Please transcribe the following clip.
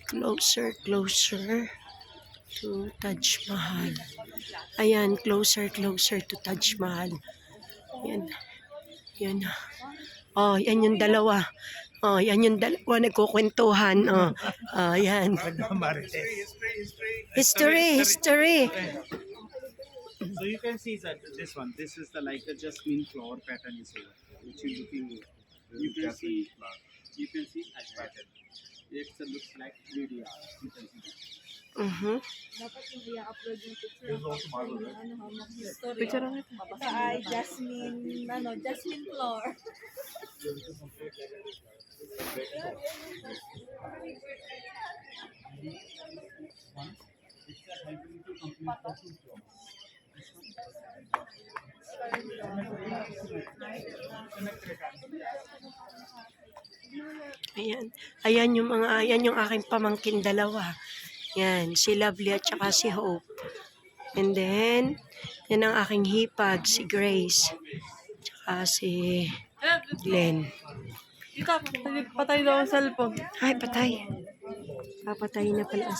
Closer, closer to Taj Mahal. Ayan, closer, closer to Taj Mahal. Yan. Yan. Oh, yan yung dalawa. Oh, yan yung dalawa nagkukwentuhan. Oh, yan. History, history. So you can see that this one, this is the like the jasmine flower pattern is here, which you looking. You can see as pattern. It looks like 3D art. You can see that. Dapat yung i-upload yung picture. Picture lang ito. Ito ay jasmine flower. Ayan. Ayan yung yung aking pamangkin dalawa. Yan, si Lovely at saka si Hope. And then, yan ang aking hipag, si Grace. Tsaka si Glenn. Patay daw ang cellphone. Ay, patay. Papatay na pala.